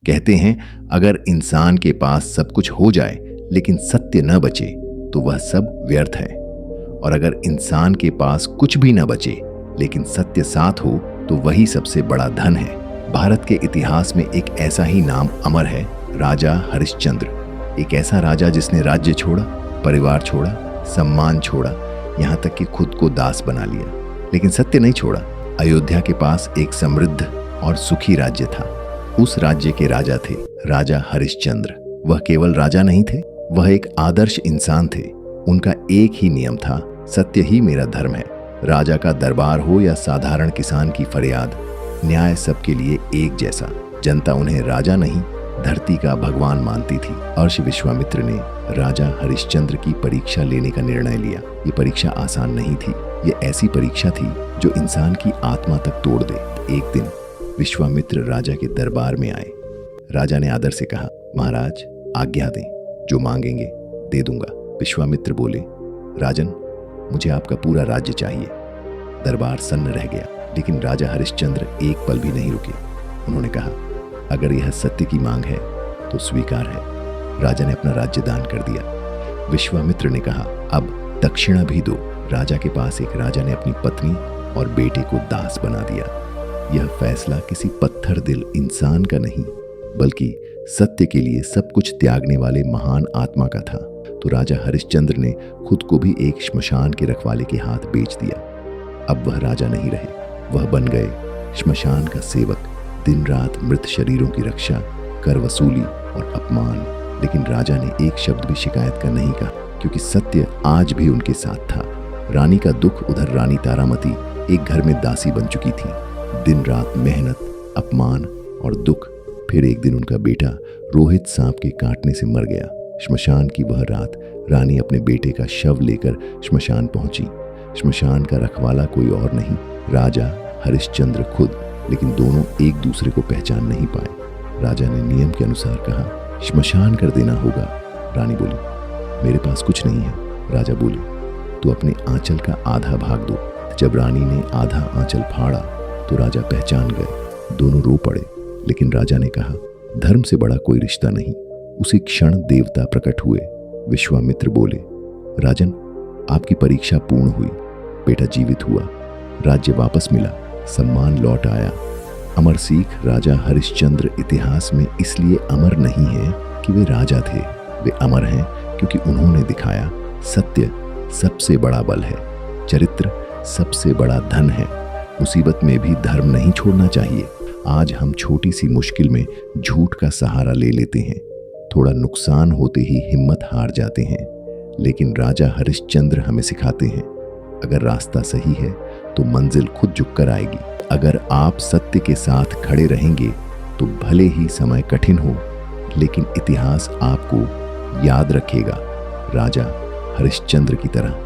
कहते हैं अगर इंसान के पास सब कुछ हो जाए लेकिन सत्य न बचे तो वह सब व्यर्थ है, और अगर इंसान के पास कुछ भी न बचे लेकिन सत्य साथ हो तो वही सबसे बड़ा धन है। भारत के इतिहास में एक ऐसा ही नाम अमर है, राजा हरिश्चंद्र। एक ऐसा राजा जिसने राज्य छोड़ा, परिवार छोड़ा, सम्मान छोड़ा, यहाँ तक कि खुद को दास बना लिया, लेकिन सत्य नहीं छोड़ा। अयोध्या के पास एक समृद्ध और सुखी राज्य था। उस राज्य के राजा थे राजा हरिश्चंद्र। वह केवल राजा नहीं थे, वह एक आदर्श इंसान थे। उनका एक ही नियम था, सत्य ही मेरा धर्म है। राजा का दरबार हो या साधारण किसान की फरियाद, न्याय सबके लिए एक जैसा। जनता उन्हें राजा नहीं, धरती का भगवान मानती थी। अर्ष विश्वामित्र ने राजा हरिश्चंद्र की परीक्षा लेने का निर्णय लिया। ये परीक्षा आसान नहीं थी, ये ऐसी परीक्षा थी जो इंसान की आत्मा तक तोड़ दे। एक दिन विश्वामित्र राजा के दरबार में आए। राजा ने आदर से कहा, महाराज आज्ञा दें, जो मांगेंगे दे दूंगा। विश्वामित्र बोले, राजन मुझे आपका पूरा राज्य चाहिए। दरबार सन्न रह गया, लेकिन राजा हरिश्चंद्र एक पल भी नहीं रुके। उन्होंने कहा, अगर यह सत्य की मांग है तो स्वीकार है। राजा ने अपना राज्य दान कर दिया। विश्वामित्र ने कहा, अब दक्षिणा भी दो। राजा के पास एक राजा ने अपनी पत्नी और बेटे को दास बना दिया। यह फैसला किसी पत्थर दिल इंसान का नहीं, बल्कि सत्य के लिए सब कुछ त्यागने वाले महान आत्मा का था। तो राजा हरिश्चंद्र ने खुद को भी एक श्मशान के रखवाले के हाथ बेच दिया। अब वह राजा नहीं रहे, वह बन गए श्मशान का सेवक। दिन रात मृत शरीरों की रक्षा, कर वसूली और अपमान। लेकिन राजा ने एक शब्द भी शिकायत का नहीं कहा, क्योंकि सत्य आज भी उनके साथ था। रानी का दुख, उधर रानी तारामती एक घर में दासी बन चुकी थी। दिन रात मेहनत, अपमान और दुख। फिर एक दिन उनका बेटा रोहित सांप के काटने से मर गया। श्मशान की वह रात रानी अपने बेटे का शव लेकर श्मशान पहुंची। श्मशान का रखवाला कोई और नहीं, राजा हरिश्चंद्र खुद। लेकिन दोनों एक दूसरे को पहचान नहीं पाए। राजा ने नियम के अनुसार कहा, श्मशान कर देना होगा। रानी बोली, मेरे पास कुछ नहीं है। राजा बोले, तो अपने आंचल का आधा भाग दो। जब रानी ने आधा आंचल फाड़ा तो राजा पहचान गए। दोनों रो पड़े, लेकिन राजा ने कहा, धर्म से बड़ा कोई रिश्ता नहीं। उसी क्षण देवता प्रकट हुए। विश्वामित्र बोले, राजन आपकी परीक्षा पूर्ण हुई, बेटा जीवित हुआ, राज्य वापस मिला, सम्मान लौट आया। अमर सीख, राजा हरिश्चंद्र इतिहास में इसलिए अमर नहीं है कि वे राजा थे, वे अमर हैं क्योंकि उन्होंने दिखाया सत्य सबसे बड़ा बल है, चरित्र सबसे बड़ा धन है। मुसीबत में भी धर्म नहीं छोड़ना चाहिए। आज हम छोटी सी मुश्किल में झूठ का सहारा ले लेते हैं, थोड़ा नुकसान होते ही हिम्मत हार जाते हैं। लेकिन राजा हरिश्चंद्र हमें सिखाते हैं, अगर रास्ता सही है तो मंजिल खुद झुककर आएगी। अगर आप सत्य के साथ खड़े रहेंगे तो भले ही समय कठिन हो, लेकिन इतिहास आपको याद रखेगा राजा हरिश्चंद्र की तरह।